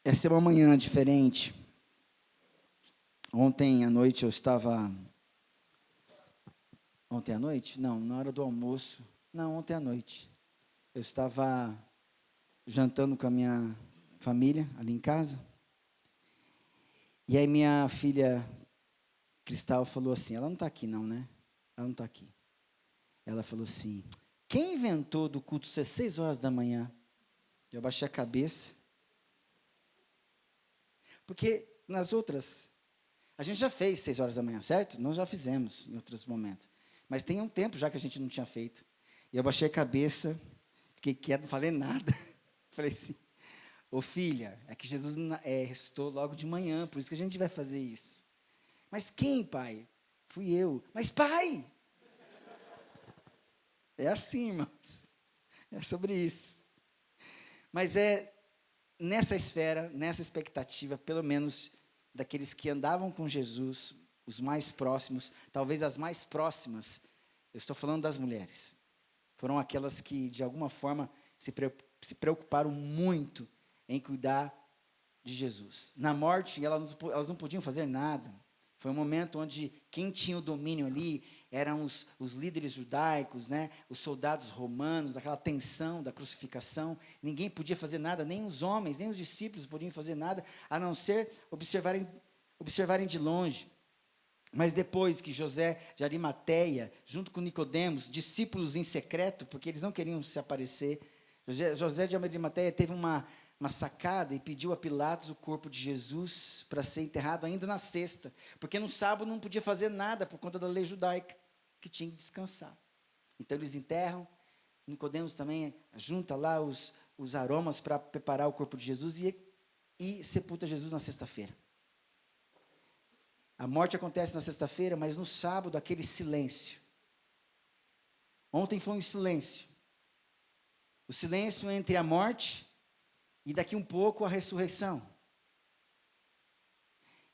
Essa é uma manhã diferente. Ontem à noite eu estava... Ontem à noite? Não, na hora do almoço. Não, ontem à noite. Eu estava jantando com a minha família ali em casa. E aí minha filha Cristal falou assim, ela não está aqui não, né? Ela não está aqui. Ela falou assim, quem inventou do culto ser 6 horas da manhã? Eu abaixei a cabeça. Porque nas outras, a gente já fez 6 horas da manhã, certo? Nós já fizemos em outros momentos. Mas tem um tempo já que a gente não tinha feito. E eu abaixei a cabeça, fiquei quieto, não falei nada. Falei assim, ô filha, é que Jesus ressuscitou logo de manhã, por isso que a gente vai fazer isso. Mas quem, pai? Fui eu. Mas pai! É assim, irmãos. É sobre isso. Mas é nessa esfera, nessa expectativa, pelo menos daqueles que andavam com Jesus, os mais próximos, talvez as mais próximas, eu estou falando das mulheres, foram aquelas que de alguma forma se preocuparam muito em cuidar de Jesus. Na morte, elas não podiam fazer nada. Foi um momento onde quem tinha o domínio ali eram os líderes judaicos, né? Os soldados romanos, aquela tensão da crucificação. Ninguém podia fazer nada, nem os homens, nem os discípulos podiam fazer nada, a não ser observarem de longe. Mas depois que José de Arimateia, junto com Nicodemos, discípulos em secreto, porque eles não queriam se aparecer, José de Arimateia teve uma sacada e pediu a Pilatos o corpo de Jesus para ser enterrado ainda na sexta, porque no sábado não podia fazer nada por conta da lei judaica, que tinha que descansar. Então eles enterram, Nicodemos também junta lá os aromas para preparar o corpo de Jesus e sepulta Jesus na sexta-feira. A morte acontece na sexta-feira, mas no sábado aquele silêncio. Ontem foi um silêncio. O silêncio entre a morte e daqui um pouco a ressurreição.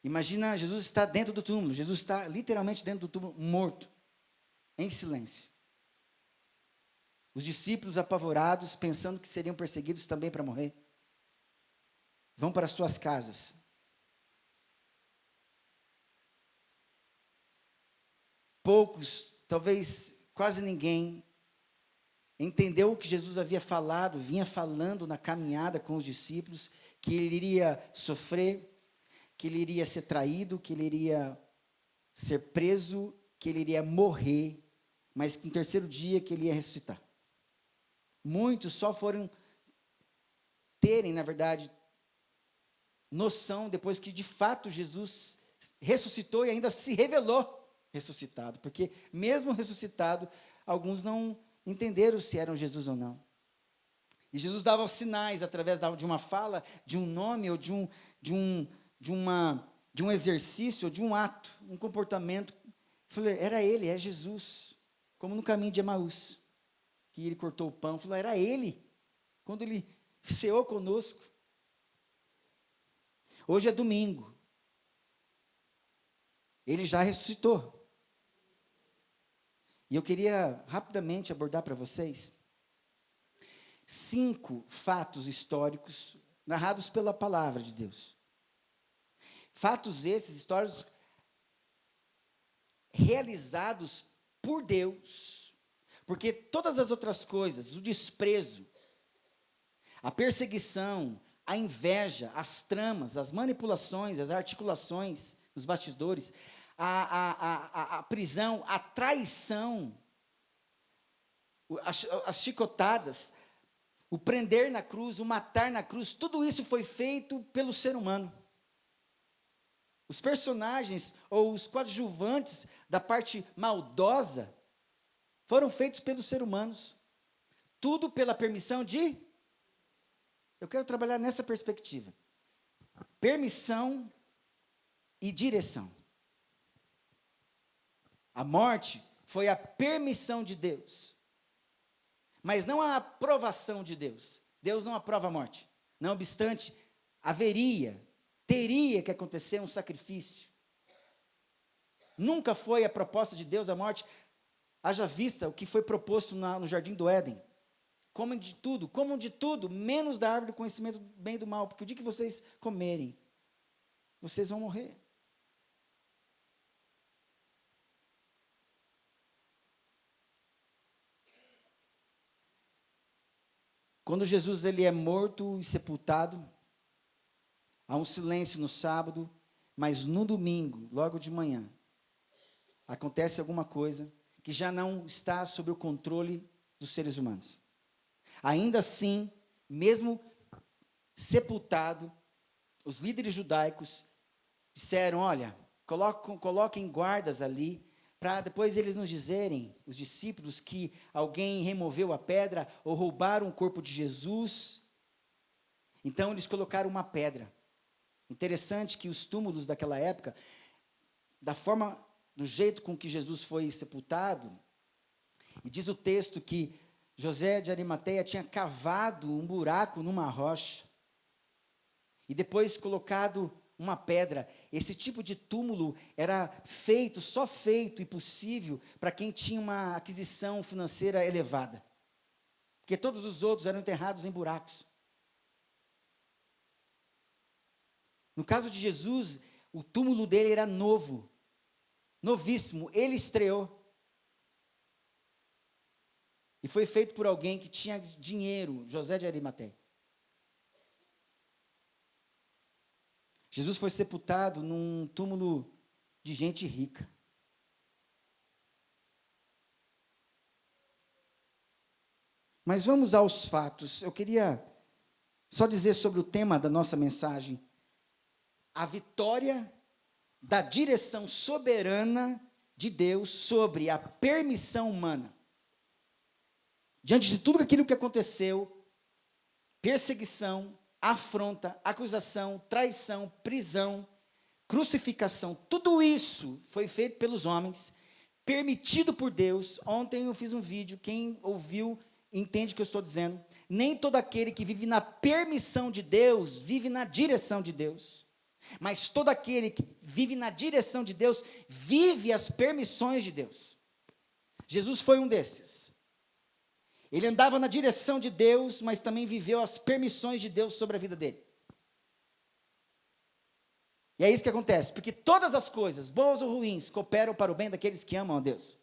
Imagina, Jesus está dentro do túmulo. Jesus está literalmente dentro do túmulo, morto, em silêncio. Os discípulos apavorados, pensando que seriam perseguidos também para morrer, vão para suas casas. Poucos, talvez quase ninguém, entendeu o que Jesus havia falado, vinha falando na caminhada com os discípulos, que ele iria sofrer, que ele iria ser traído, que ele iria ser preso, que ele iria morrer, mas que no terceiro dia que ele ia ressuscitar. Muitos só foram terem, na verdade, noção depois que de fato Jesus ressuscitou e ainda se revelou ressuscitado, porque mesmo ressuscitado, alguns não entenderam se eram Jesus ou não. E Jesus dava sinais através de uma fala, de um nome, ou de um exercício, ou de um ato, um comportamento. Falei, era ele, é Jesus. Como no caminho de Emaús, que ele cortou o pão. Falei, era ele, quando ele ceou conosco. Hoje é domingo. Ele já ressuscitou. E eu queria rapidamente abordar para vocês 5 fatos históricos narrados pela palavra de Deus. Fatos esses históricos realizados por Deus. Porque todas as outras coisas, o desprezo, a perseguição, a inveja, as tramas, as manipulações, as articulações, os bastidores, a prisão, a traição, as chicotadas, o prender na cruz, o matar na cruz, tudo isso foi feito pelo ser humano. Os personagens ou os coadjuvantes da parte maldosa foram feitos pelos seres humanos. Tudo pela permissão de... Eu quero trabalhar nessa perspectiva. Permissão e direção. A morte foi a permissão de Deus, mas não a aprovação de Deus. Deus não aprova a morte. Não obstante, teria que acontecer um sacrifício. Nunca foi a proposta de Deus a morte, haja vista o que foi proposto no Jardim do Éden. comam de tudo, menos da árvore do conhecimento do bem e do mal, porque o dia que vocês comerem, vocês vão morrer. Quando Jesus ele é morto e sepultado, há um silêncio no sábado, mas no domingo, logo de manhã, acontece alguma coisa que já não está sob o controle dos seres humanos. Ainda assim, mesmo sepultado, os líderes judaicos disseram, olha, coloquem guardas ali, para depois eles nos dizerem, os discípulos, que alguém removeu a pedra ou roubaram o corpo de Jesus. Então eles colocaram uma pedra. Interessante que os túmulos daquela época, do jeito com que Jesus foi sepultado, e diz o texto que José de Arimateia tinha cavado um buraco numa rocha, e depois colocado uma pedra. Esse tipo de túmulo era só feito e possível para quem tinha uma aquisição financeira elevada. Porque todos os outros eram enterrados em buracos. No caso de Jesus, o túmulo dele era novo, novíssimo, ele estreou. E foi feito por alguém que tinha dinheiro, José de Arimateia. Jesus foi sepultado num túmulo de gente rica. Mas vamos aos fatos. Eu queria só dizer sobre o tema da nossa mensagem. A vitória da direção soberana de Deus sobre a permissão humana. Diante de tudo aquilo que aconteceu, perseguição, afronta, acusação, traição, prisão, crucificação, tudo isso foi feito pelos homens, permitido por Deus. Ontem eu fiz um vídeo, quem ouviu entende o que eu estou dizendo. Nem todo aquele que vive na permissão de Deus, vive na direção de Deus. Mas todo aquele que vive na direção de Deus, vive as permissões de Deus. Jesus foi um desses. Ele andava na direção de Deus, mas também viveu as permissões de Deus sobre a vida dele. E é isso que acontece, porque todas as coisas, boas ou ruins, cooperam para o bem daqueles que amam a Deus.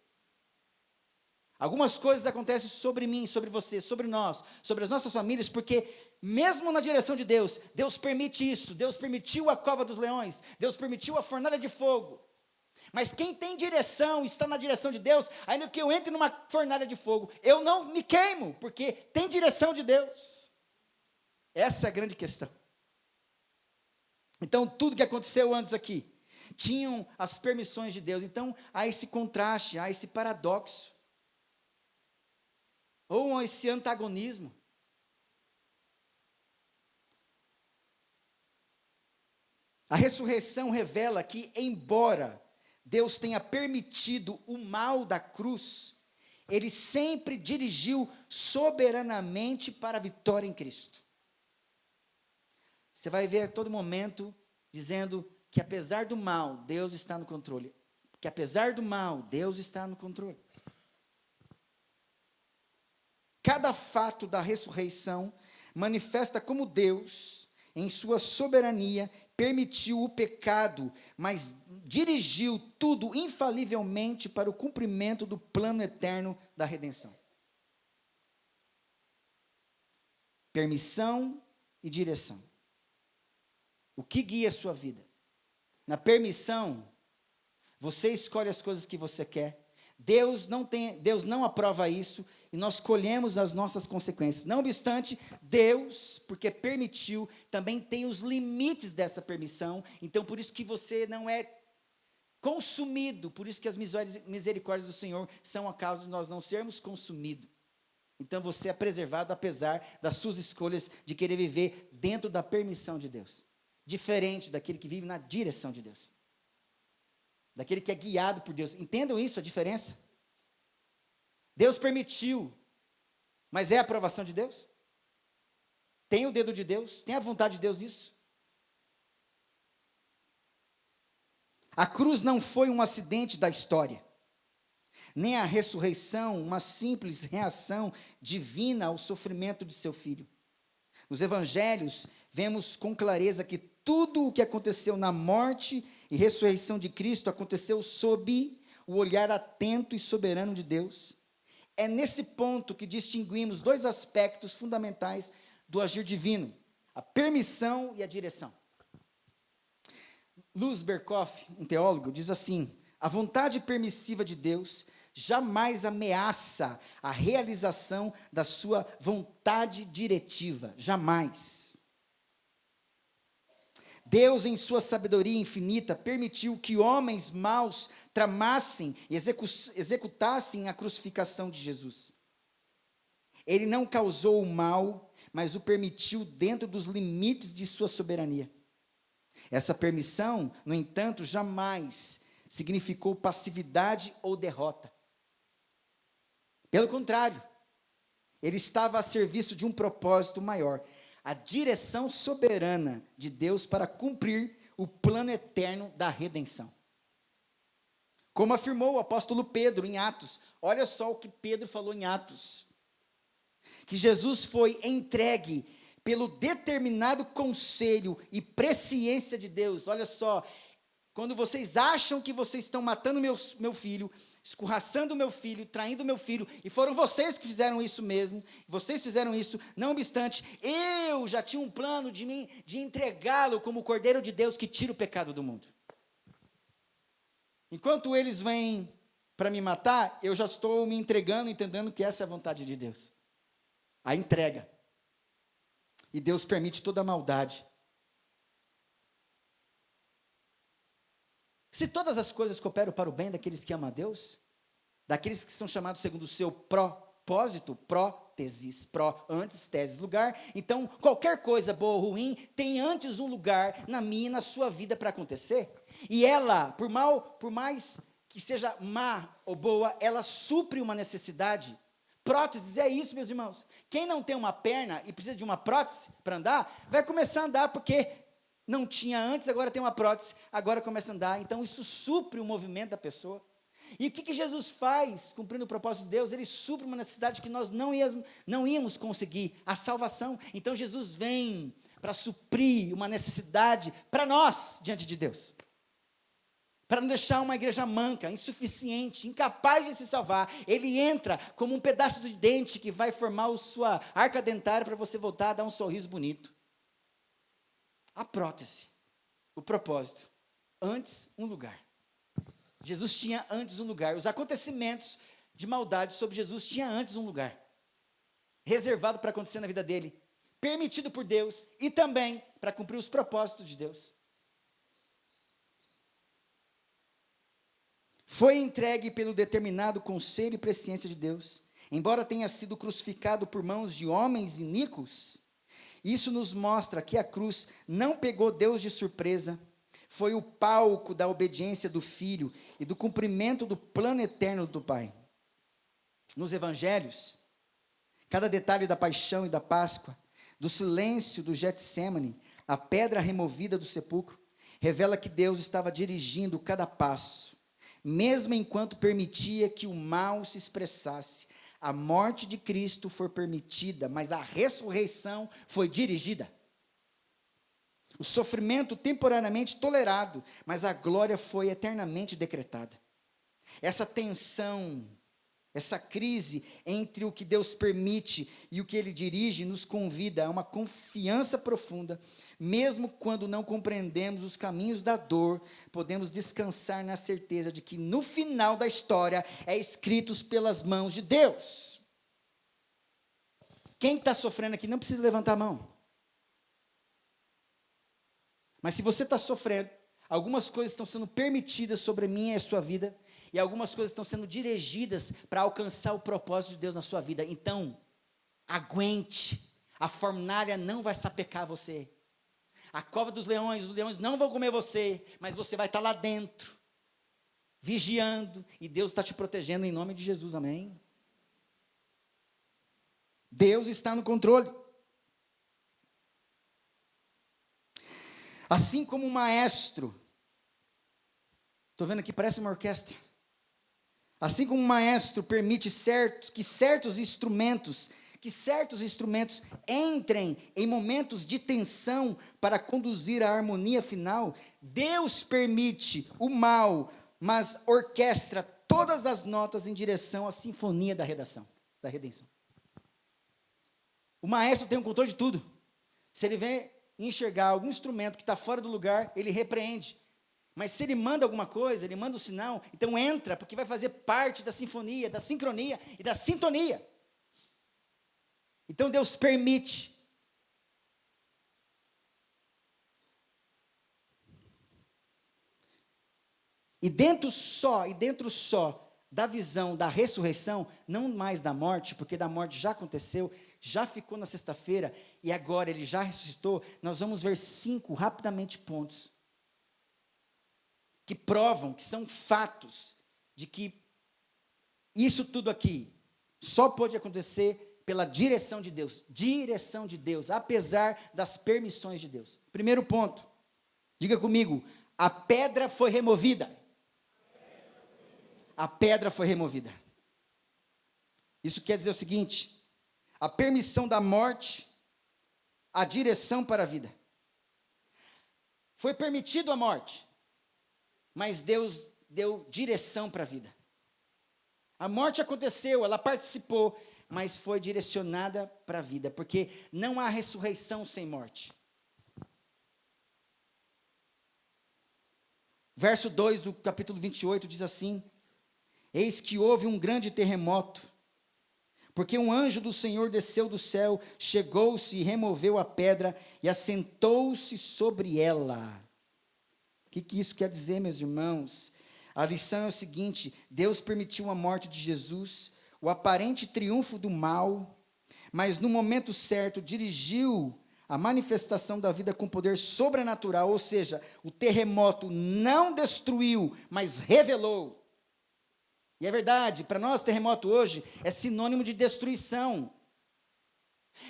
Algumas coisas acontecem sobre mim, sobre você, sobre nós, sobre as nossas famílias, porque mesmo na direção de Deus, Deus permite isso. Deus permitiu a cova dos leões, Deus permitiu a fornalha de fogo. Mas quem tem direção, está na direção de Deus, ainda que eu entre numa fornalha de fogo, eu não me queimo, porque tem direção de Deus. Essa é a grande questão. Então, tudo que aconteceu antes aqui, tinham as permissões de Deus. Então, há esse contraste, há esse paradoxo, ou esse antagonismo. A ressurreição revela que, embora Deus tenha permitido o mal da cruz, Ele sempre dirigiu soberanamente para a vitória em Cristo. Você vai ver a todo momento dizendo que apesar do mal, Deus está no controle. Que apesar do mal, Deus está no controle. Cada fato da ressurreição manifesta como Deus, em sua soberania, permitiu o pecado, mas dirigiu tudo infalivelmente para o cumprimento do plano eterno da redenção. Permissão e direção. O que guia a sua vida? Na permissão, você escolhe as coisas que você quer. Deus não aprova isso e nós colhemos as nossas consequências. Não obstante, Deus, porque permitiu, também tem os limites dessa permissão. Então, por isso que você não é consumido, por isso que as misericórdias do Senhor são a causa de nós não sermos consumidos. Então, você é preservado apesar das suas escolhas de querer viver dentro da permissão de Deus. Diferente daquele que vive na direção de Deus. Daquele que é guiado por Deus. Entendam isso, a diferença? Deus permitiu, mas é a aprovação de Deus? Tem o dedo de Deus? Tem a vontade de Deus nisso? A cruz não foi um acidente da história. nem a ressurreição, uma simples reação divina ao sofrimento de seu filho. Nos evangelhos, vemos com clareza que tudo o que aconteceu na morte e ressurreição de Cristo aconteceu sob o olhar atento e soberano de Deus. É nesse ponto que distinguimos dois aspectos fundamentais do agir divino: a permissão e a direção. Luz Berkoff, um teólogo, diz assim: a vontade permissiva de Deus jamais ameaça a realização da sua vontade diretiva, jamais. Deus, em sua sabedoria infinita, permitiu que homens maus tramassem e executassem a crucificação de Jesus. Ele não causou o mal, mas o permitiu dentro dos limites de sua soberania. Essa permissão, no entanto, jamais significou passividade ou derrota. Pelo contrário, ele estava a serviço de um propósito maior: a direção soberana de Deus para cumprir o plano eterno da redenção. Como afirmou o apóstolo Pedro em Atos, olha só o que Pedro falou em Atos: que Jesus foi entregue pelo determinado conselho e presciência de Deus. Olha só, quando vocês acham que vocês estão matando meu filho, escorraçando meu filho, traindo meu filho, e foram vocês que fizeram isso mesmo, vocês fizeram isso, não obstante, eu já tinha um plano de entregá-lo como o Cordeiro de Deus que tira o pecado do mundo. Enquanto eles vêm para me matar, eu já estou me entregando, entendendo que essa é a vontade de Deus. A entrega. E Deus permite toda a maldade. Se todas as coisas cooperam para o bem daqueles que amam a Deus, daqueles que são chamados segundo o seu propósito, próteses, antes, teses, lugar, então qualquer coisa boa ou ruim tem antes um lugar na minha e na sua vida para acontecer, e ela, por mais que seja má ou boa, ela supre uma necessidade. Próteses é isso, meus irmãos. Quem não tem uma perna e precisa de uma prótese para andar, vai começar a andar porque não tinha antes, agora tem uma prótese, agora começa a andar. Então isso supre o movimento da pessoa. E o que Jesus faz, cumprindo o propósito de Deus? Ele supre uma necessidade que nós não íamos conseguir, a salvação. Então Jesus vem para suprir uma necessidade para nós, diante de Deus. Para não deixar uma igreja manca, insuficiente, incapaz de se salvar. Ele entra como um pedaço de dente que vai formar a sua arca dentária para você voltar a dar um sorriso bonito. A prótese, o propósito, antes um lugar. Jesus tinha antes um lugar. Os acontecimentos de maldade sobre Jesus tinham antes um lugar. Reservado para acontecer na vida dele. Permitido por Deus e também para cumprir os propósitos de Deus. Foi entregue pelo determinado conselho e presciência de Deus. Embora tenha sido crucificado por mãos de homens iníquos, isso nos mostra que a cruz não pegou Deus de surpresa, foi o palco da obediência do Filho e do cumprimento do plano eterno do Pai. Nos evangelhos, cada detalhe da paixão e da Páscoa, do silêncio do Getsêmani, a pedra removida do sepulcro, revela que Deus estava dirigindo cada passo, mesmo enquanto permitia que o mal se expressasse. A morte de Cristo foi permitida, mas a ressurreição foi dirigida. O sofrimento temporariamente tolerado, mas a glória foi eternamente decretada. Essa tensão, essa crise entre o que Deus permite e o que Ele dirige, nos convida a uma confiança profunda. Mesmo quando não compreendemos os caminhos da dor, podemos descansar na certeza de que no final da história é escritos pelas mãos de Deus. Quem está sofrendo aqui não precisa levantar a mão. Mas se você está sofrendo, algumas coisas estão sendo permitidas sobre a minha e a sua vida, e algumas coisas estão sendo dirigidas para alcançar o propósito de Deus na sua vida. Então, aguente, a fornalha não vai sapecar você. A cova dos leões, os leões não vão comer você, mas você vai estar lá dentro, vigiando, e Deus está te protegendo em nome de Jesus, amém? Deus está no controle. Assim como um maestro, estou vendo aqui, parece uma orquestra. Assim como o maestro permite que certos instrumentos entrem em momentos de tensão para conduzir a harmonia final, Deus permite o mal, mas orquestra todas as notas em direção à sinfonia da redenção. O maestro tem o controle de tudo. Se ele vem enxergar algum instrumento que está fora do lugar, ele repreende. Mas se ele manda alguma coisa, ele manda um sinal, então entra, porque vai fazer parte da sinfonia, da sincronia e da sintonia. Então Deus permite. E dentro só da visão da ressurreição, não mais da morte, porque da morte já aconteceu, já ficou na sexta-feira, e agora ele já ressuscitou, nós vamos ver 5 rapidamente pontos que provam, que são fatos, de que isso tudo aqui só pode acontecer pela direção de Deus, apesar das permissões de Deus. Primeiro ponto, diga comigo, a pedra foi removida. A pedra foi removida. Isso quer dizer o seguinte, a permissão da morte, a direção para a vida. Foi permitido a morte, mas Deus deu direção para a vida. A morte aconteceu, ela participou, mas foi direcionada para a vida, porque não há ressurreição sem morte. Verso 2 do capítulo 28 diz assim: eis que houve um grande terremoto, porque um anjo do Senhor desceu do céu, chegou-se e removeu a pedra e assentou-se sobre ela. O que isso quer dizer, meus irmãos? A lição é o seguinte: Deus permitiu a morte de Jesus, o aparente triunfo do mal, mas no momento certo dirigiu a manifestação da vida com poder sobrenatural, ou seja, o terremoto não destruiu, mas revelou. E é verdade, para nós terremoto hoje é sinônimo de destruição,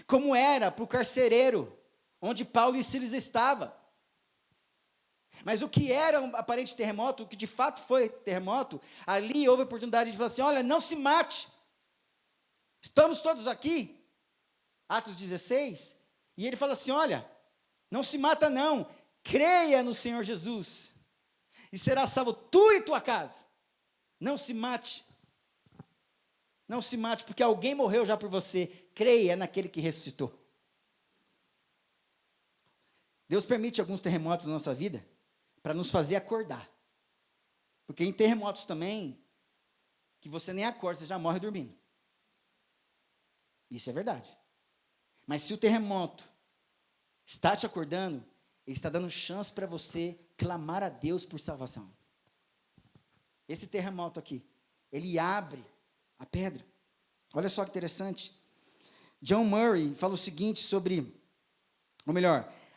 como era para o carcereiro, onde Paulo e Silas estavam. Mas o que era um aparente terremoto, o que de fato foi terremoto, ali houve a oportunidade de falar assim, olha, não se mate, estamos todos aqui, Atos 16, e ele fala assim, olha, não se mata não, creia no Senhor Jesus, e será salvo tu e tua casa. Não se mate, porque alguém morreu já por você, creia naquele que ressuscitou. Deus permite alguns terremotos na nossa vida, para nos fazer acordar, porque em terremotos também, que você nem acorda, você já morre dormindo, isso é verdade, mas se o terremoto está te acordando, ele está dando chance para você clamar a Deus por salvação. Esse terremoto aqui, ele abre a pedra. Olha só que interessante. John Murray fala o seguinte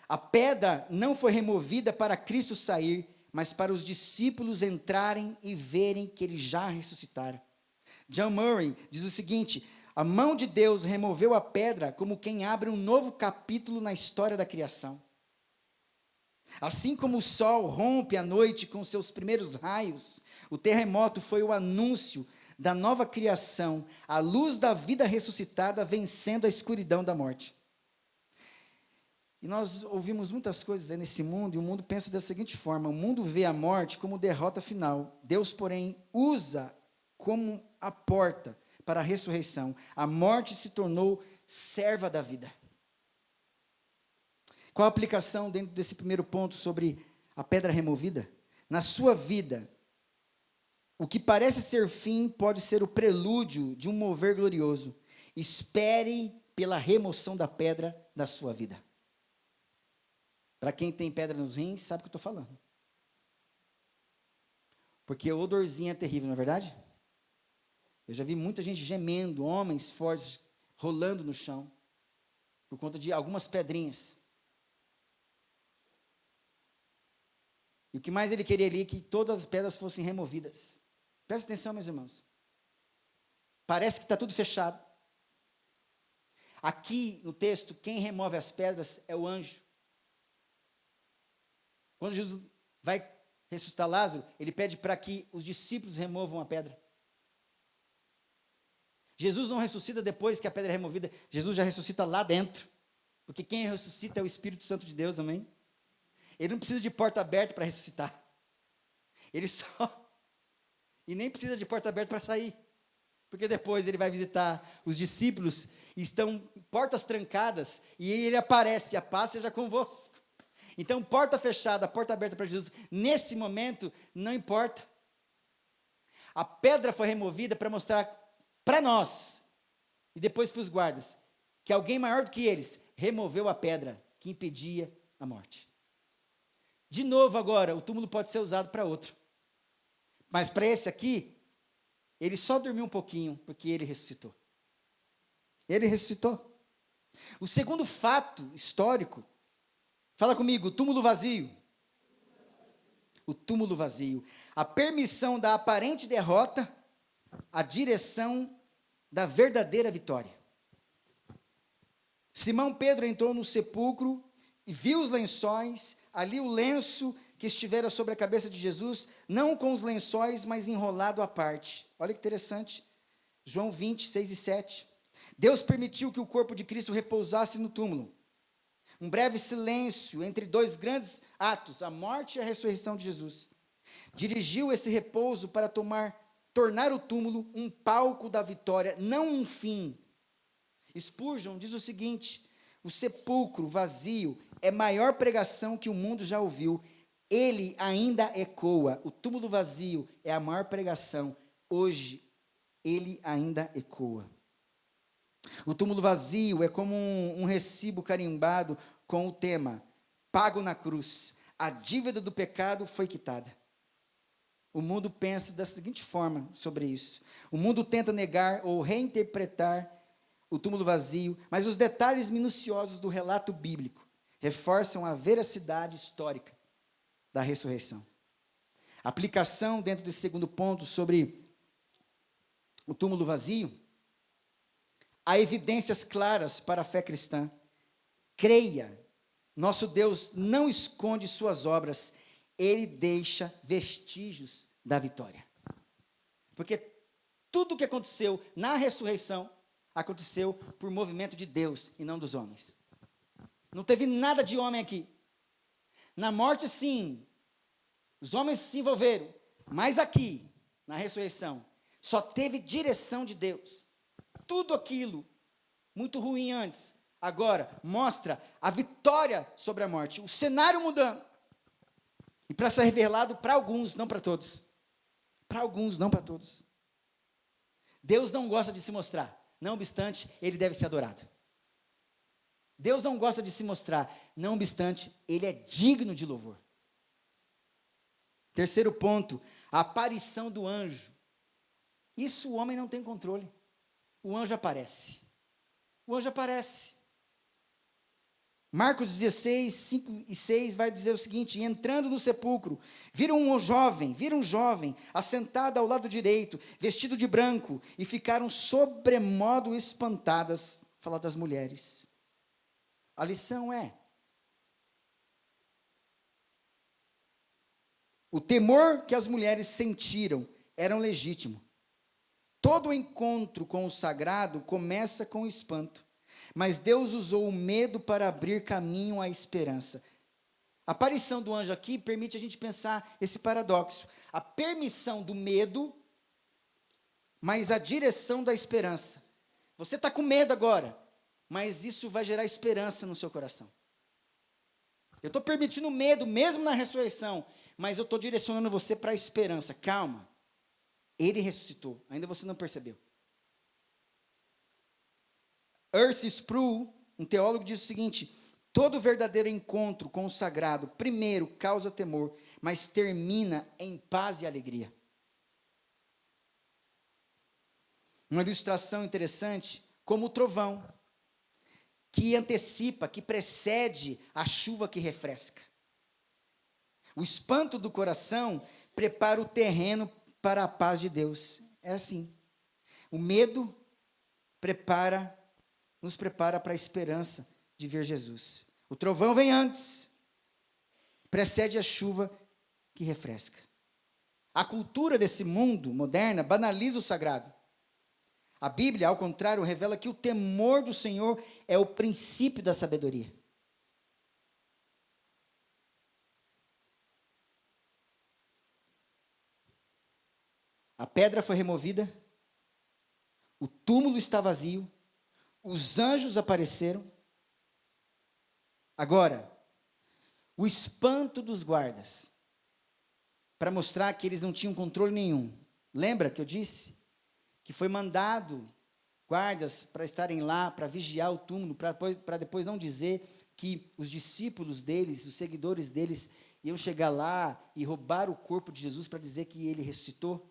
a pedra não foi removida para Cristo sair, mas para os discípulos entrarem e verem que ele já ressuscitara. John Murray diz o seguinte: a mão de Deus removeu a pedra como quem abre um novo capítulo na história da criação. Assim como o sol rompe a noite com seus primeiros raios, o terremoto foi o anúncio da nova criação, a luz da vida ressuscitada vencendo a escuridão da morte. E nós ouvimos muitas coisas aí nesse mundo, e o mundo pensa da seguinte forma: o mundo vê a morte como derrota final. Deus, porém, usa como a porta para a ressurreição. A morte se tornou serva da vida. Qual a aplicação dentro desse primeiro ponto sobre a pedra removida? Na sua vida, o que parece ser fim pode ser o prelúdio de um mover glorioso. Espere pela remoção da pedra da sua vida. Para quem tem pedra nos rins, sabe o que eu estou falando. Porque a odorzinha é terrível, não é verdade? Eu já vi muita gente gemendo, homens fortes, rolando no chão, por conta de algumas pedrinhas. E o que mais ele queria ali é que todas as pedras fossem removidas. Presta atenção, meus irmãos. Parece que está tudo fechado. Aqui no texto, quem remove as pedras é o anjo. Quando Jesus vai ressuscitar Lázaro, ele pede para que os discípulos removam a pedra. Jesus não ressuscita depois que a pedra é removida, Jesus já ressuscita lá dentro. Porque quem ressuscita é o Espírito Santo de Deus, amém? Ele não precisa de porta aberta para ressuscitar. Ele só... E nem precisa de porta aberta para sair. Porque depois ele vai visitar os discípulos, e estão portas trancadas, e ele aparece, a paz seja convosco. Então, porta fechada, porta aberta para Jesus, nesse momento, não importa. A pedra foi removida para mostrar para nós, e depois para os guardas, que alguém maior do que eles removeu a pedra que impedia a morte. De novo agora, o túmulo pode ser usado para outro. Mas para esse aqui, ele só dormiu um pouquinho, porque ele ressuscitou. Ele ressuscitou. O segundo fato histórico, fala comigo, o túmulo vazio. O túmulo vazio. A permissão da aparente derrota, a direção da verdadeira vitória. Simão Pedro entrou no sepulcro e viu os lençóis, ali o lenço que estivera sobre a cabeça de Jesus, não com os lençóis, mas enrolado à parte. Olha que interessante. João 20, 6 e 7. Deus permitiu que o corpo de Cristo repousasse no túmulo. Um breve silêncio entre dois grandes atos, a morte e a ressurreição de Jesus. Dirigiu esse repouso para tornar o túmulo um palco da vitória, não um fim. Spurgeon diz o seguinte: o sepulcro vazio é a maior pregação que o mundo já ouviu. Ele ainda ecoa. O túmulo vazio é a maior pregação. Hoje, ele ainda ecoa. O túmulo vazio é como um recibo carimbado com o tema: pago na cruz. A dívida do pecado foi quitada. O mundo pensa da seguinte forma sobre isso. O mundo tenta negar ou reinterpretar o túmulo vazio, mas os detalhes minuciosos do relato bíblico reforçam a veracidade histórica da ressurreição. Aplicação dentro desse segundo ponto sobre o túmulo vazio. Há evidências claras para a fé cristã. Creia, nosso Deus não esconde suas obras, ele deixa vestígios da vitória. Porque tudo o que aconteceu na ressurreição aconteceu por movimento de Deus e não dos homens. Não teve nada de homem aqui. Na morte, sim, os homens se envolveram, mas aqui, na ressurreição, só teve direção de Deus. Tudo aquilo, muito ruim antes, agora mostra a vitória sobre a morte, o cenário mudando. E para ser revelado para alguns, não para todos. Para alguns, não para todos. Deus não gosta de se mostrar, não obstante, ele deve ser adorado. Deus não gosta de se mostrar, não obstante, ele é digno de louvor. Terceiro ponto, a aparição do anjo. Isso o homem não tem controle. O anjo aparece. O anjo aparece. Marcos 16, 5 e 6 vai dizer o seguinte: entrando no sepulcro, viram um jovem, assentado ao lado direito, vestido de branco, e ficaram sobremodo espantadas. Falar das mulheres. A lição é: o temor que as mulheres sentiram era legítimo. Todo encontro com o sagrado começa com o espanto, mas Deus usou o medo para abrir caminho à esperança. A aparição do anjo aqui permite a gente pensar esse paradoxo. A permissão do medo, mas a direção da esperança. Você está com medo agora, mas isso vai gerar esperança no seu coração. Eu estou permitindo medo, mesmo na ressurreição, mas eu estou direcionando você para a esperança. Calma, ele ressuscitou, ainda você não percebeu. R.C. Sproul, um teólogo, diz o seguinte: todo verdadeiro encontro com o sagrado, primeiro causa temor, mas termina em paz e alegria. Uma ilustração interessante, como o trovão, que antecipa, que precede a chuva que refresca. O espanto do coração prepara o terreno para a paz de Deus. É assim. O medo nos prepara para a esperança de ver Jesus. O trovão vem antes, precede a chuva que refresca. A cultura desse mundo moderna banaliza o sagrado. A Bíblia, ao contrário, revela que o temor do Senhor é o princípio da sabedoria. A pedra foi removida, o túmulo está vazio, os anjos apareceram. Agora, o espanto dos guardas, para mostrar que eles não tinham controle nenhum. Lembra que eu disse? Que foi mandado guardas para estarem lá, para vigiar o túmulo, para depois não dizer que os discípulos deles, os seguidores deles, iam chegar lá e roubar o corpo de Jesus para dizer que ele ressuscitou.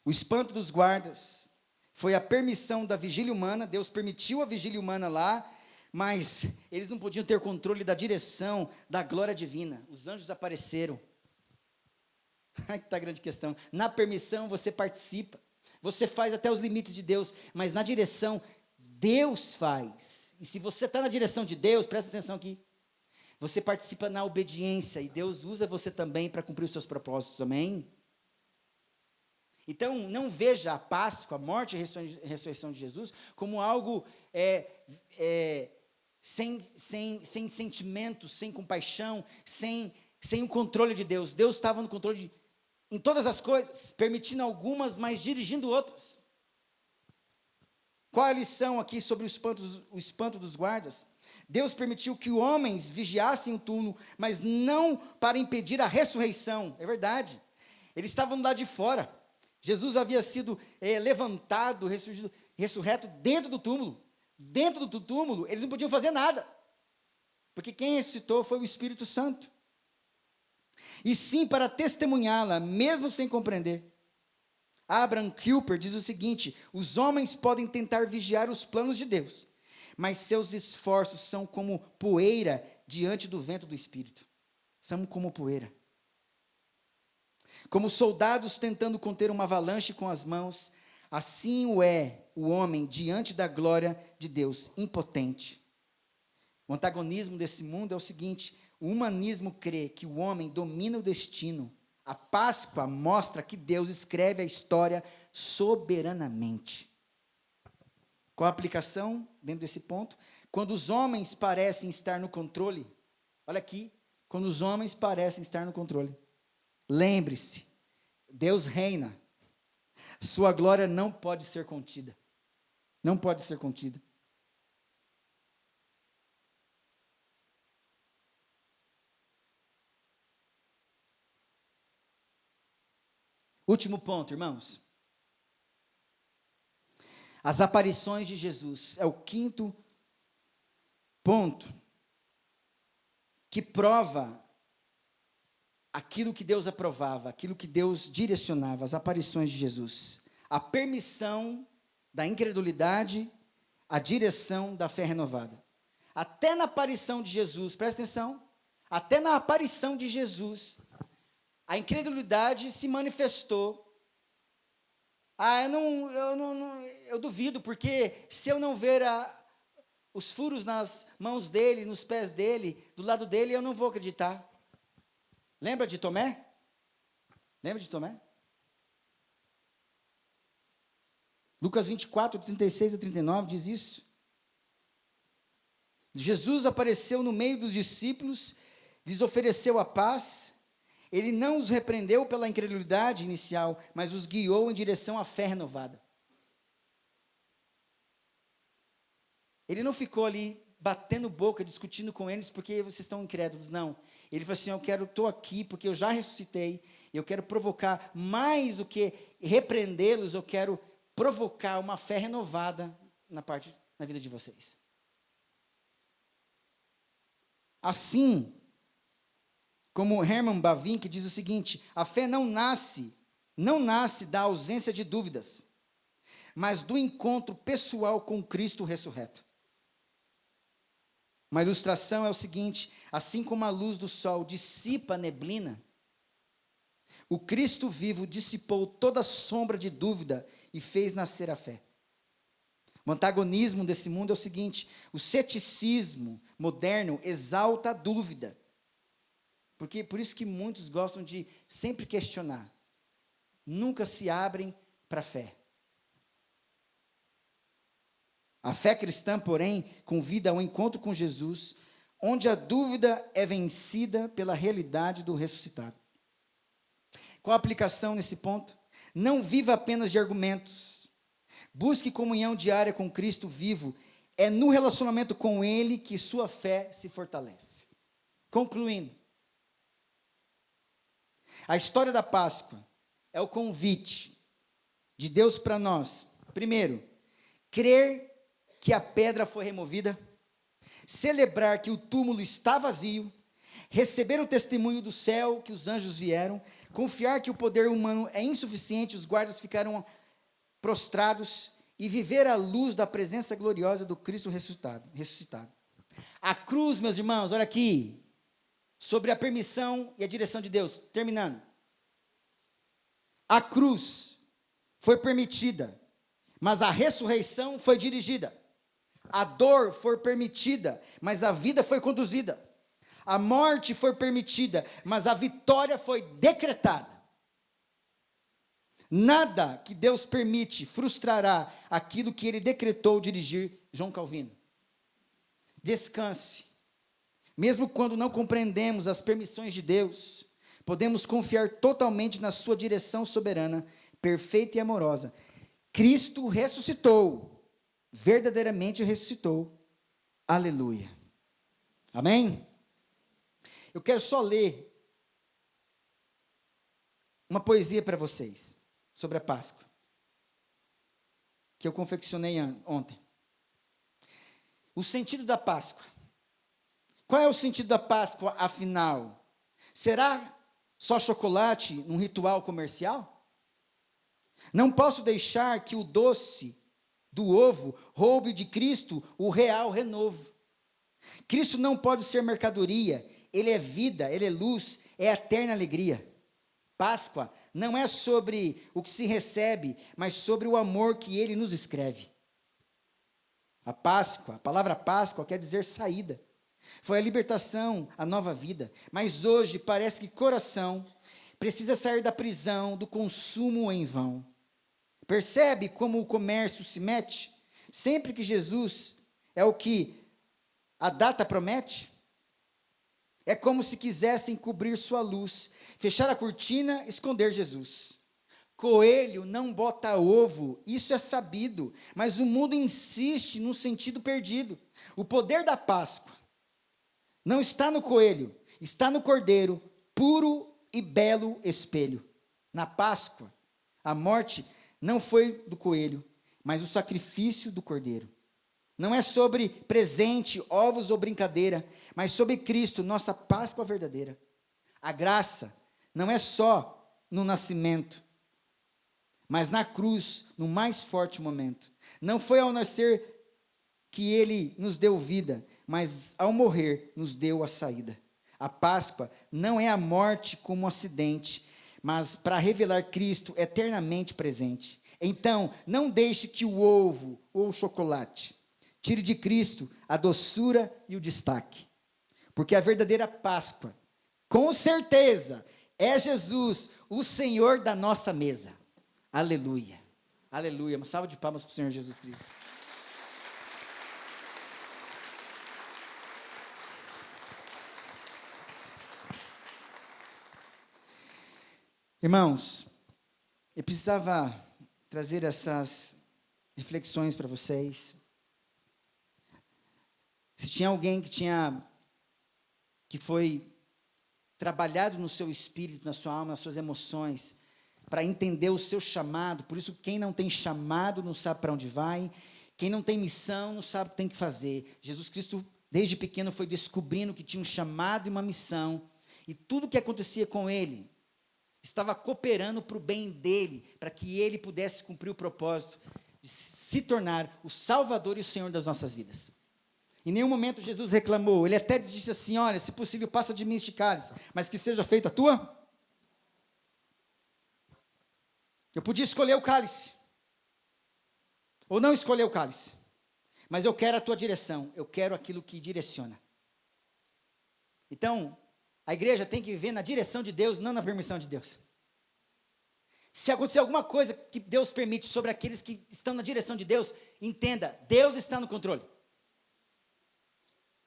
O espanto dos guardas foi a permissão da vigília humana. Deus permitiu a vigília humana lá, mas eles não podiam ter controle da direção da glória divina. Os anjos apareceram. Ai, que está a grande questão. Na permissão você participa, você faz até os limites de Deus, mas na direção Deus faz. E se você está na direção de Deus, presta atenção aqui, você participa na obediência, e Deus usa você também para cumprir os seus propósitos, amém? Então, não veja a Páscoa, a morte e a ressurreição de Jesus como algo sem sentimento, sem compaixão, sem o controle de Deus. Deus estava no controle em todas as coisas, permitindo algumas, mas dirigindo outras. Qual a lição aqui sobre o espanto dos guardas? Deus permitiu que homens vigiassem o túmulo, mas não para impedir a ressurreição. É verdade. Eles estavam do lado de fora. Jesus havia sido levantado, ressurreto dentro do túmulo. Dentro do túmulo, eles não podiam fazer nada. Porque quem ressuscitou foi o Espírito Santo. E sim para testemunhá-la, mesmo sem compreender. Abraham Kuyper diz o seguinte: os homens podem tentar vigiar os planos de Deus, mas seus esforços são como poeira diante do vento do Espírito. São como poeira. Como soldados tentando conter uma avalanche com as mãos, assim o é o homem diante da glória de Deus, impotente. O antagonismo desse mundo é o seguinte: o humanismo crê que o homem domina o destino. A Páscoa mostra que Deus escreve a história soberanamente. Qual a aplicação dentro desse ponto? Quando os homens parecem estar no controle, olha aqui, quando os homens parecem estar no controle, lembre-se, Deus reina, sua glória não pode ser contida, não pode ser contida. Último ponto, irmãos. As aparições de Jesus é o quinto ponto que prova aquilo que Deus aprovava, aquilo que Deus direcionava, as aparições de Jesus. A permissão da incredulidade, a direção da fé renovada. Até na aparição de Jesus, presta atenção, até na aparição de Jesus, a incredulidade se manifestou. Eu duvido, porque se eu não ver os furos nas mãos dele, nos pés dele, do lado dele, eu não vou acreditar. Lembra de Tomé? Lembra de Tomé? Lucas 24, 36 a 39 diz isso. Jesus apareceu no meio dos discípulos, lhes ofereceu a paz. Ele não os repreendeu pela incredulidade inicial, mas os guiou em direção à fé renovada. Ele não ficou ali batendo boca, discutindo com eles porque vocês estão incrédulos, não. Ele falou assim: estou aqui porque eu já ressuscitei, eu quero provocar mais do que repreendê-los, eu quero provocar uma fé renovada na vida de vocês. Assim, como Herman Bavinck diz o seguinte: a fé não nasce da ausência de dúvidas, mas do encontro pessoal com Cristo ressurreto. Uma ilustração é o seguinte: assim como a luz do sol dissipa a neblina, o Cristo vivo dissipou toda sombra de dúvida e fez nascer a fé. O antagonismo desse mundo é o seguinte: o ceticismo moderno exalta a dúvida. Por isso que muitos gostam de sempre questionar. nunca se abrem para a fé. A fé cristã, porém, convida ao encontro com Jesus, onde a dúvida é vencida pela realidade do ressuscitado. Qual a aplicação nesse ponto? Não viva apenas de argumentos. Busque comunhão diária com Cristo vivo. É no relacionamento com Ele que sua fé se fortalece. Concluindo, a história da Páscoa é o convite de Deus para nós. Primeiro, crer que a pedra foi removida, celebrar que o túmulo está vazio, receber o testemunho do céu que os anjos vieram, confiar que o poder humano é insuficiente, os guardas ficaram prostrados, e viver à luz da presença gloriosa do Cristo ressuscitado. A cruz, meus irmãos, olha aqui, sobre a permissão e a direção de Deus, terminando. A cruz foi permitida, mas a ressurreição foi dirigida. A dor foi permitida, mas a vida foi conduzida. A morte foi permitida, mas a vitória foi decretada. Nada que Deus permite frustrará aquilo que Ele decretou dirigir. João Calvino. Descanse. Mesmo quando não compreendemos as permissões de Deus, podemos confiar totalmente na sua direção soberana, perfeita e amorosa. Cristo ressuscitou. Verdadeiramente ressuscitou. Aleluia. Amém? Eu quero só ler uma poesia para vocês sobre a Páscoa, que eu confeccionei ontem. O sentido da Páscoa. Qual é o sentido da Páscoa, afinal? Será só chocolate num ritual comercial? Não posso deixar que o doce do ovo roube de Cristo o real renovo. Cristo não pode ser mercadoria, Ele é vida, Ele é luz, é eterna alegria. Páscoa não é sobre o que se recebe, mas sobre o amor que Ele nos escreve. A Páscoa, a palavra Páscoa quer dizer saída. Foi a libertação, a nova vida. Mas hoje parece que coração precisa sair da prisão, do consumo em vão. Percebe como o comércio se mete? Sempre que Jesus é o que a data promete? É como se quisessem cobrir sua luz, fechar a cortina, esconder Jesus. Coelho não bota ovo, isso é sabido, mas o mundo insiste num sentido perdido. O poder da Páscoa não está no coelho, está no cordeiro, puro e belo espelho. Na Páscoa, a morte não foi do coelho, mas o sacrifício do cordeiro. Não é sobre presente, ovos ou brincadeira, mas sobre Cristo, nossa Páscoa verdadeira. A graça não é só no nascimento, mas na cruz, no mais forte momento. Não foi ao nascer que Ele nos deu vida, mas ao morrer nos deu a saída. A Páscoa não é a morte como um acidente, mas para revelar Cristo eternamente presente. Então, não deixe que o ovo ou o chocolate tire de Cristo a doçura e o destaque. Porque a verdadeira Páscoa, com certeza, é Jesus, o Senhor da nossa mesa. Aleluia. Aleluia. Uma salva de palmas para o Senhor Jesus Cristo. Irmãos, eu precisava trazer essas reflexões para vocês. Se tinha alguém que foi trabalhado no seu espírito, na sua alma, nas suas emoções, para entender o seu chamado, por isso quem não tem chamado não sabe para onde vai, quem não tem missão não sabe o que tem que fazer. Jesus Cristo, desde pequeno, foi descobrindo que tinha um chamado e uma missão, e tudo que acontecia com ele estava cooperando para o bem dele, para que ele pudesse cumprir o propósito de se tornar o Salvador e o Senhor das nossas vidas. Em nenhum momento Jesus reclamou, ele até disse assim, olha, se possível, passa de mim este cálice, mas que seja feita a tua. Eu podia escolher o cálice, ou não escolher o cálice, mas eu quero a tua direção, eu quero aquilo que direciona. Então, a igreja tem que viver na direção de Deus, não na permissão de Deus. Se acontecer alguma coisa que Deus permite sobre aqueles que estão na direção de Deus, entenda, Deus está no controle.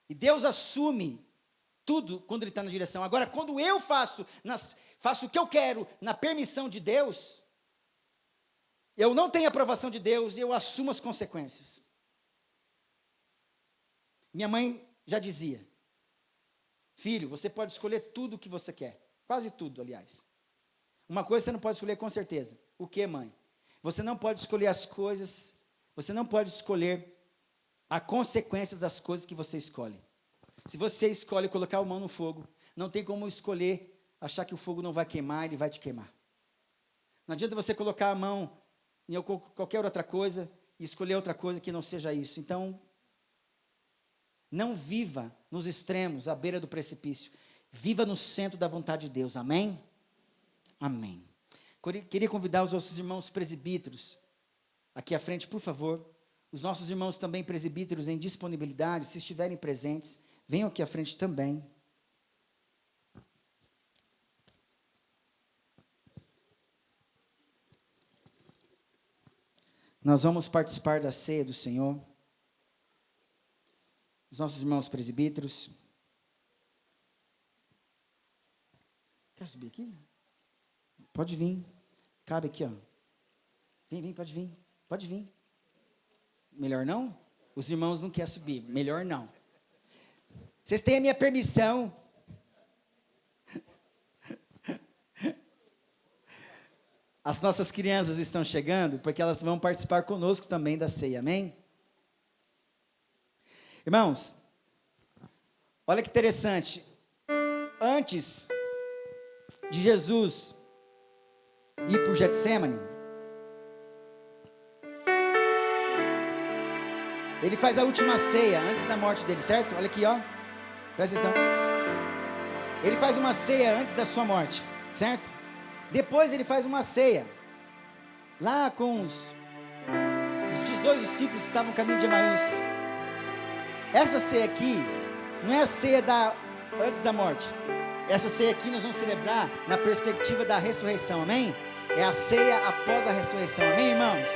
E Deus assume tudo quando Ele está na direção. Agora, quando eu faço o que eu quero na permissão de Deus, eu não tenho a aprovação de Deus e eu assumo as consequências. Minha mãe já dizia: filho, você pode escolher tudo o que você quer. Quase tudo, aliás. Uma coisa você não pode escolher com certeza. O que, mãe? Você não pode escolher as coisas, você não pode escolher a consequência das coisas que você escolhe. Se você escolhe colocar a mão no fogo, não tem como escolher achar que o fogo não vai queimar, ele vai te queimar. Não adianta você colocar a mão em qualquer outra coisa e escolher outra coisa que não seja isso. Então, não viva nos extremos, à beira do precipício. Viva no centro da vontade de Deus. Amém? Amém. Queria convidar os nossos irmãos presbíteros aqui à frente, por favor. Os nossos irmãos também presbíteros em disponibilidade, se estiverem presentes, venham aqui à frente também. Nós vamos participar da ceia do Senhor. Os nossos irmãos presbíteros. Quer subir aqui? Pode vir. Cabe aqui, ó. Vem, pode vir. Pode vir. Melhor não? Os irmãos não querem subir. Melhor não. Vocês têm a minha permissão. As nossas crianças estão chegando porque elas vão participar conosco também da ceia. Amém? Irmãos, olha que interessante. Antes de Jesus ir para o Getsêmani, ele faz a última ceia antes da morte dele, certo? Olha aqui, ó. Presta atenção. Ele faz uma ceia antes da sua morte, certo? Depois ele faz uma ceia lá com os dois discípulos que estavam no caminho de Emaús. Essa ceia aqui não é a ceia antes da morte. Essa ceia aqui nós vamos celebrar na perspectiva da ressurreição, amém? É a ceia após a ressurreição, amém, irmãos?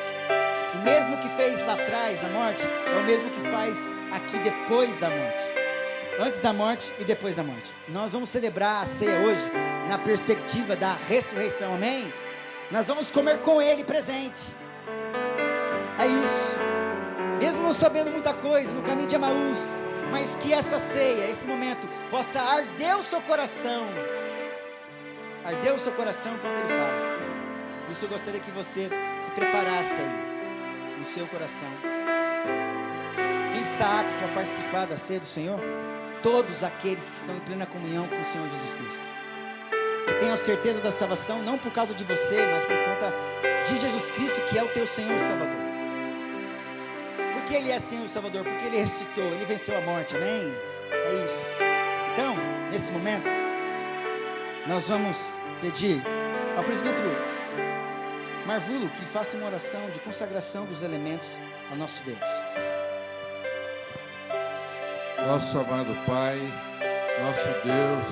O mesmo que fez lá atrás da morte é o mesmo que faz aqui depois da morte. Antes da morte e depois da morte. Nós vamos celebrar a ceia hoje na perspectiva da ressurreição, amém? Nós vamos comer com Ele presente. É isso. Mesmo não sabendo muita coisa no caminho de Emaús, mas que essa ceia, esse momento, possa arder o seu coração. Arder o seu coração enquanto Ele fala. Por isso eu gostaria que você se preparasse aí, no seu coração. Quem está apto a participar da ceia do Senhor? Todos aqueles que estão em plena comunhão com o Senhor Jesus Cristo. Que tenham certeza da salvação, não por causa de você, mas por conta de Jesus Cristo, que é o teu Senhor e Salvador. Porque Ele é Senhor e Salvador, porque Ele ressuscitou, Ele venceu a morte, amém? É isso. Então, nesse momento, nós vamos pedir ao presbítero Marvulo que faça uma oração de consagração dos elementos ao nosso Deus. Nosso amado Pai, nosso Deus,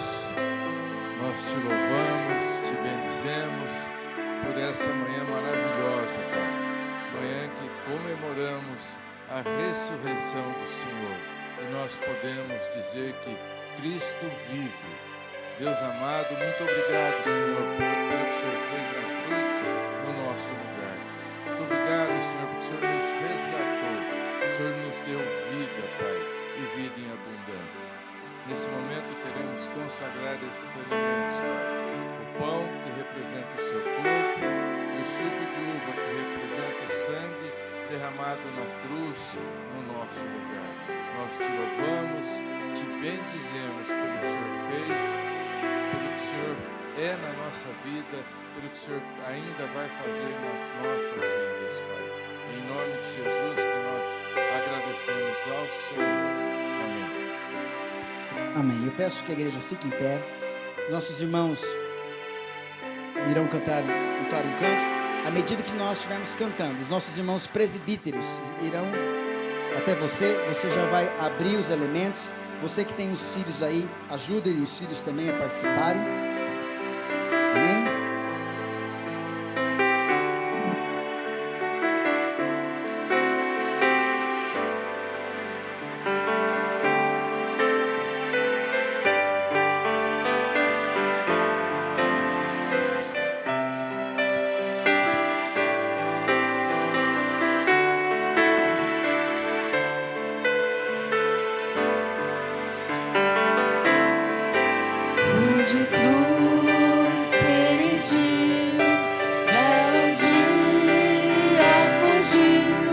nós te louvamos, te bendizemos por essa manhã maravilhosa, Pai. Manhã que comemoramos a ressurreição do Senhor. E nós podemos dizer que Cristo vive. Deus amado, muito obrigado, Senhor, pelo que o Senhor fez na cruz no nosso lugar. Muito obrigado, Senhor, porque o Senhor nos resgatou. O Senhor nos deu vida, Pai, e vida em abundância. Nesse momento queremos consagrar esses elementos, Pai. O pão que representa o seu corpo, e o suco de uva que representa o sangue derramado na cruz no nosso lugar. Nós te louvamos, te bendizemos pelo que o Senhor fez, pelo que o Senhor é na nossa vida, pelo que o Senhor ainda vai fazer nas nossas vidas, Pai. Em nome de Jesus que nós agradecemos ao Senhor. Amém. Amém. Eu peço que a igreja fique em pé. Nossos irmãos irão cantar um cântico. À medida que nós estivermos cantando, os nossos irmãos presbíteros irão até você. Você já vai abrir os elementos. Você que tem os filhos aí, ajudem os filhos também a participarem. Amém? de cruz se erigiu, belo dia fugiu,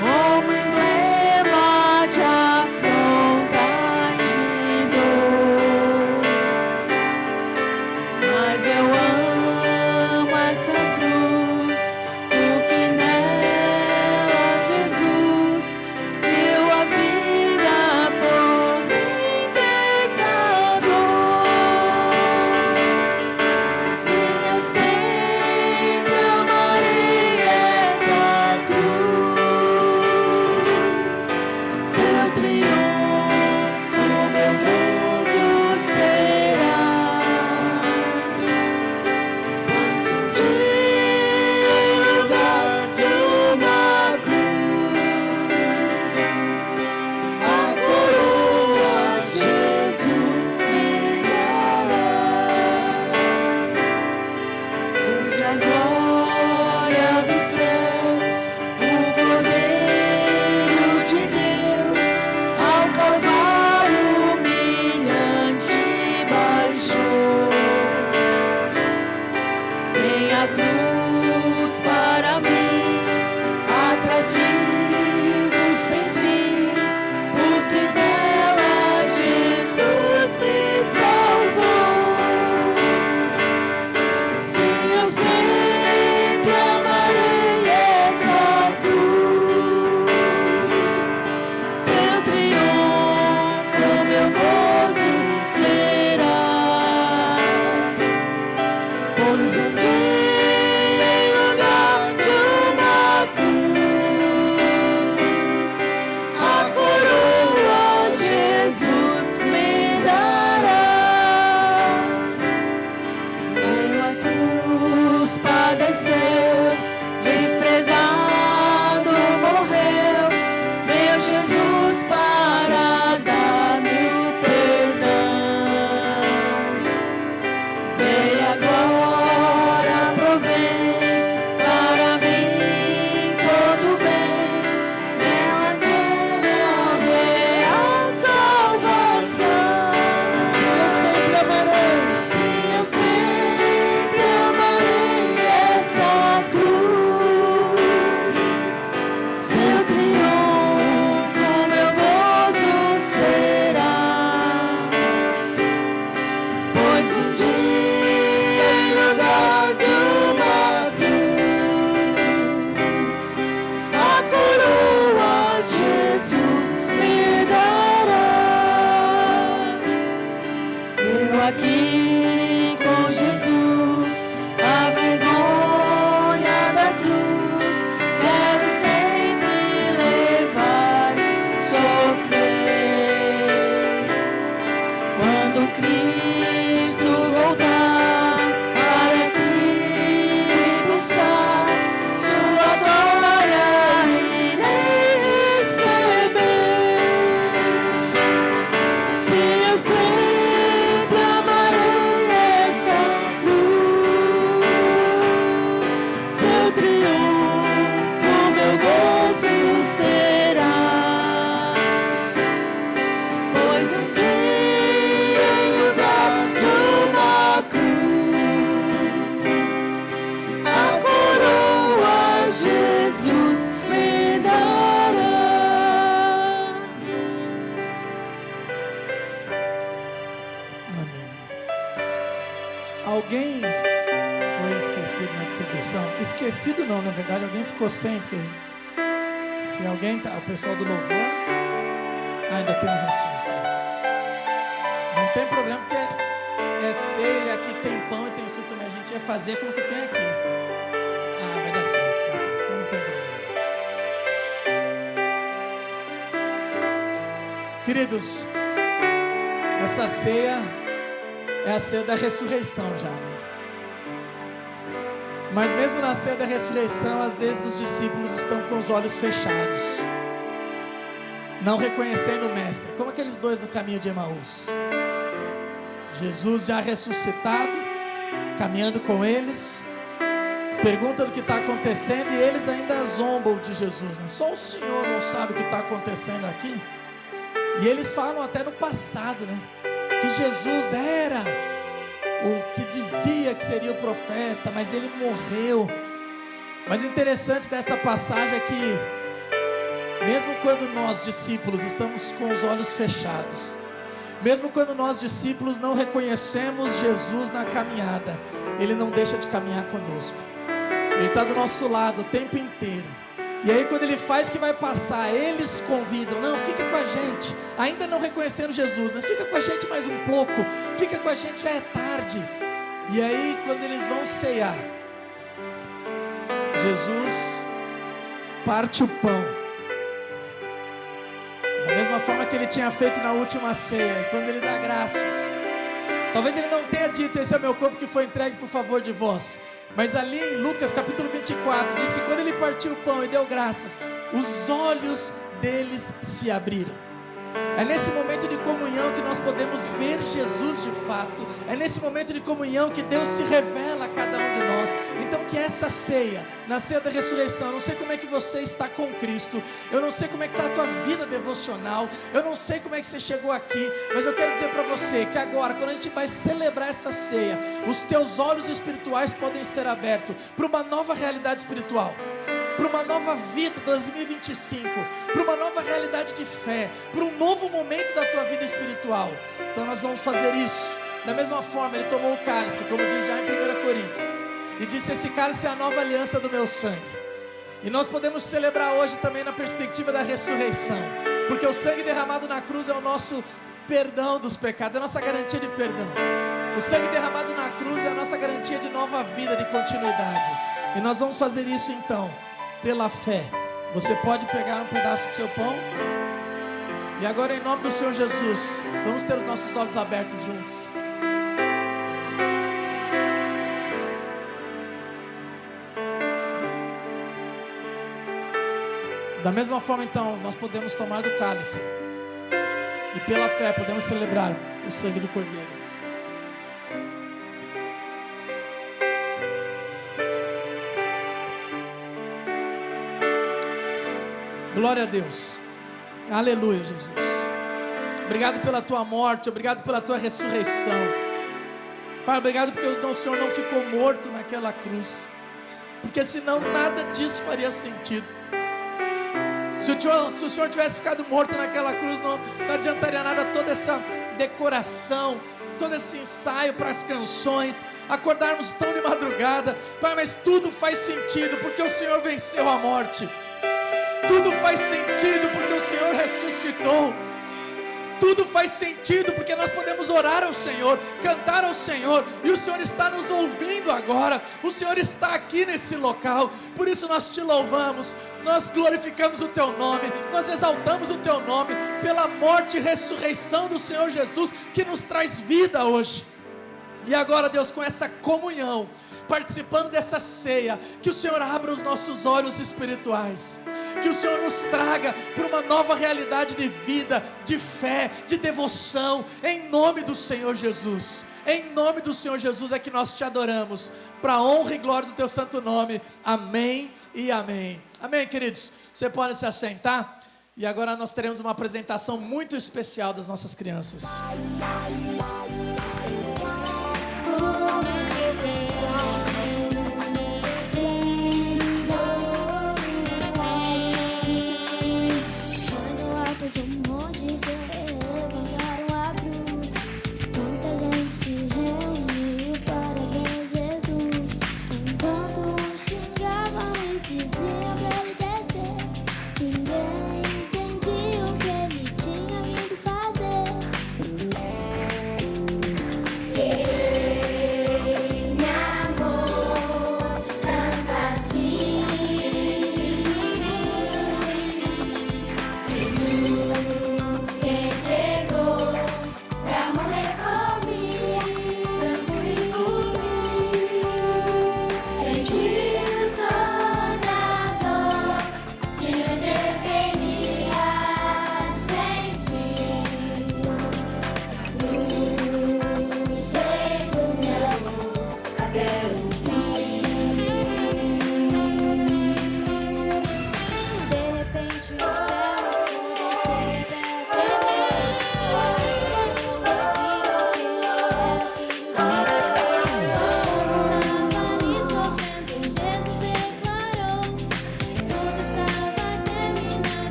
como emblema de afronta e de dor. Mas eu amo essa cruz, porque nela Jesus deu a vida por mim, pecador. Sim, eu sempre amarei essa cruz, seu triunfo, meu gozo será. Pois um dia, em lugar de uma cruz, a coroa Jesus me dará. Desde a glória dos céus, o Cordeiro de Deus, ao Calvário humilhante baixou. Tem a cruz para mim, atrativo sem fim, porque nela Jesus me salvou. Sim, eu sempre amarei essa cruz, seu triunfo, meu gozo será. Pois um dia, em lugar de uma cruz, a coroa Jesus me dará. Pela cruz padeceu, desprezado morreu, meu Jesus para dar-me o perdão. Dei a glória, provei para mim todo bem, nela real salvação. Sim, eu sempre amarei, sim, eu sempre amarei essa cruz, seu triunfo, meu gozo será. Pois um dia, em lugar de uma cruz, a coroa Jesus me dará. Eu aqui com Jesus, a vergonha da cruz, quero sempre levar e sofrer. Quando Cristo voltar para aqui me buscar, sua glória irei receber. Sim, eu sempre amarei essa cruz, seu triunfo, meu gozo será. Pois um dia, em lugar de uma cruz, a coroa Jesus me dará. Amém. Alguém foi esquecido na distribuição? Esquecido não, na verdade, alguém ficou sem, porque se alguém tá, o pessoal do louvor, ainda tem um restinho aqui. Não tem problema, porque é ceia, aqui tem pão e tem suco também. A gente ia fazer com o que tem aqui. Ah, vai dar certo, tá aqui, então não tem problema. Queridos, essa ceia é a ceia da ressurreição já, né? Mas mesmo na ceia da ressurreição, às vezes os discípulos estão com os olhos fechados, não reconhecendo o Mestre, como aqueles dois no caminho de Emaús. Jesus já ressuscitado, caminhando com eles, pergunta do que está acontecendo e eles ainda zombam de Jesus, né? Só o Senhor não sabe o que está acontecendo aqui. E eles falam até no passado, né? Que Jesus era o que dizia que seria o profeta, mas ele morreu. Mas o interessante dessa passagem é que, mesmo quando nós, discípulos, estamos com os olhos fechados, mesmo quando nós, discípulos, não reconhecemos Jesus na caminhada, Ele não deixa de caminhar conosco. Ele está do nosso lado o tempo inteiro. E aí quando Ele faz que vai passar, eles convidam: não, fica com a gente, ainda não reconhecendo Jesus, mas fica com a gente mais um pouco, fica com a gente, já é tarde. E aí quando eles vão ceiar, Jesus parte o pão, da mesma forma que Ele tinha feito na última ceia. E quando Ele dá graças, talvez Ele não tenha dito: esse é o meu corpo que foi entregue por favor de vós, mas ali em Lucas capítulo 24 diz que quando Ele partiu o pão e deu graças, os olhos deles se abriram. É nesse momento de comunhão que nós podemos ver Jesus de fato. É nesse momento de comunhão que Deus se revela a cada um de nós. Então que essa ceia, na ceia da ressurreição, eu não sei como é que você está com Cristo, eu não sei como é que está a tua vida devocional, eu não sei como é que você chegou aqui, mas eu quero dizer para você que agora, quando a gente vai celebrar essa ceia, os teus olhos espirituais podem ser abertos para uma nova realidade espiritual, para uma nova vida 2025, para uma nova realidade de fé, para um novo momento da tua vida espiritual. Então nós vamos fazer isso. Da mesma forma, Ele tomou o cálice, como diz já em 1 Coríntios, e disse: esse cálice é a nova aliança do meu sangue. E nós podemos celebrar hoje também na perspectiva da ressurreição, porque o sangue derramado na cruz é o nosso perdão dos pecados, é a nossa garantia de perdão. O sangue derramado na cruz é a nossa garantia de nova vida, de continuidade. E nós vamos fazer isso então pela fé. Você pode pegar um pedaço do seu pão. E agora, em nome do Senhor Jesus, vamos ter os nossos olhos abertos juntos. Da mesma forma então, nós podemos tomar do cálice e pela fé podemos celebrar o sangue do Cordeiro. Glória a Deus. Aleluia, Jesus. Obrigado pela tua morte, obrigado pela tua ressurreição. Pai, obrigado porque o Senhor não ficou morto naquela cruz, porque senão nada disso faria sentido. Se o Senhor tivesse ficado morto naquela cruz, não adiantaria nada toda essa decoração, todo esse ensaio para as canções, acordarmos tão de madrugada. Pai, mas tudo faz sentido porque o Senhor venceu a morte. Tudo faz sentido porque o Senhor ressuscitou. Tudo faz sentido porque nós podemos orar ao Senhor, cantar ao Senhor, e o Senhor está nos ouvindo agora. O Senhor está aqui nesse local. Por isso nós te louvamos, nós glorificamos o teu nome, nós exaltamos o teu nome pela morte e ressurreição do Senhor Jesus, que nos traz vida hoje. E agora, Deus, com essa comunhão, participando dessa ceia, que o Senhor abra os nossos olhos espirituais, que o Senhor nos traga para uma nova realidade de vida, de fé, de devoção, em nome do Senhor Jesus. Em nome do Senhor Jesus é que nós te adoramos, para a honra e glória do teu santo nome. Amém e amém. Amém, queridos? Você pode se assentar, e agora nós teremos uma apresentação muito especial das nossas crianças.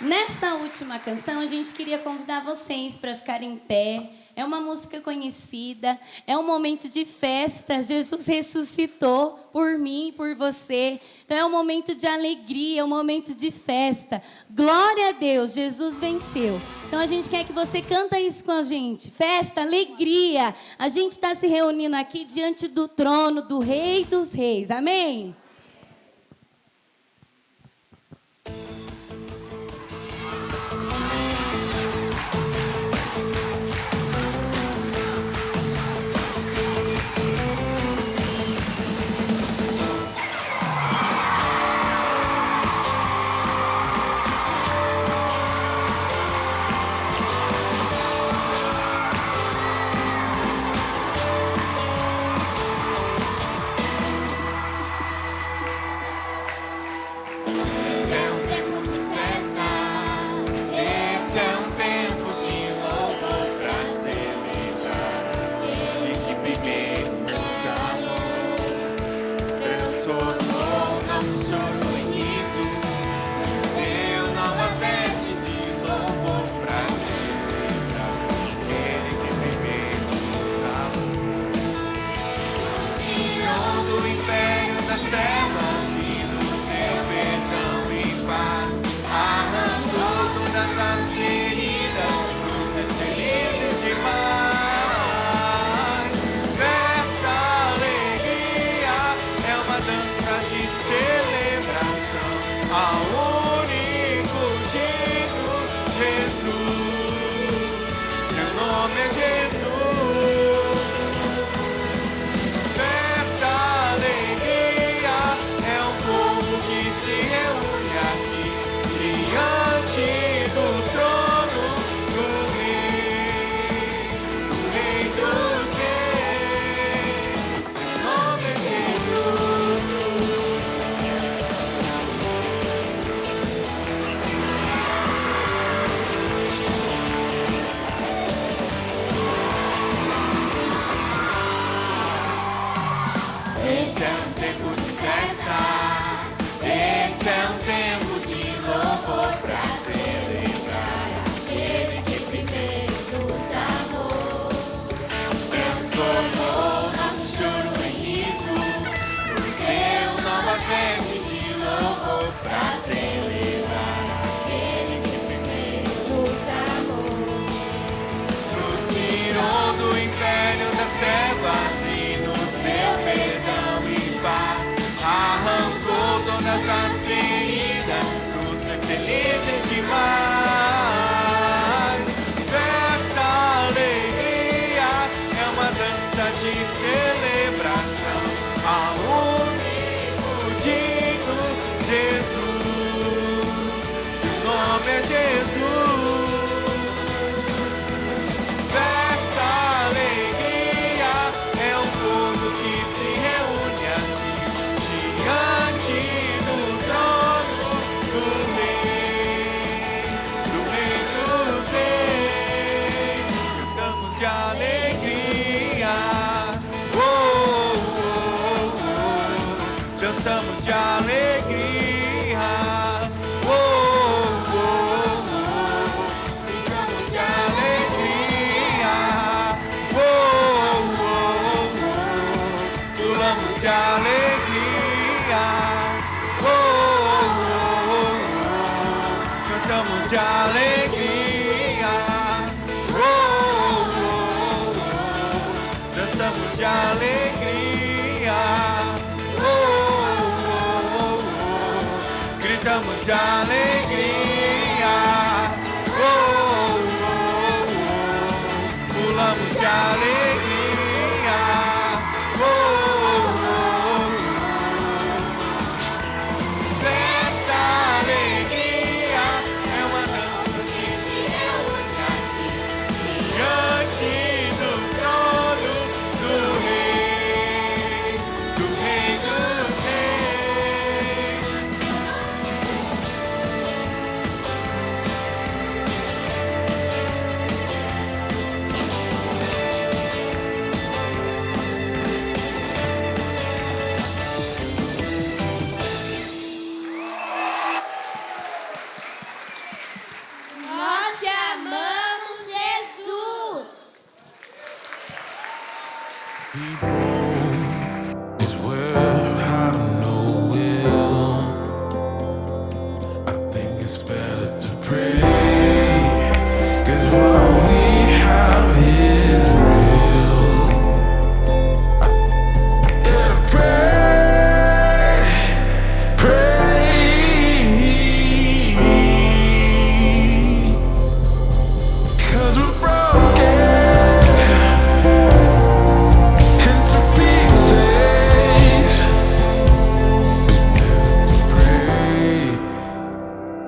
Nessa última canção, a gente queria convidar vocês para ficarem em pé. É uma música conhecida, é um momento de festa. Jesus ressuscitou por mim e por você. Então é um momento de alegria, é um momento de festa. Glória a Deus, Jesus venceu. Então a gente quer que você canta isso com a gente. Festa, alegria. A gente está se reunindo aqui diante do trono do Rei dos Reis. Amém? De alegria, alegria. Oh, oh, oh. Festa, alegria, é uma dança que se reúne aqui diante do trono do Rei dos Reis. Nós te amamos, Jesus. Is where I have no will. I think it's better to pray, 'cause what we have is real. I gotta pray, pray, 'cause we're broken into pieces. It's better to pray,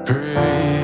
pray.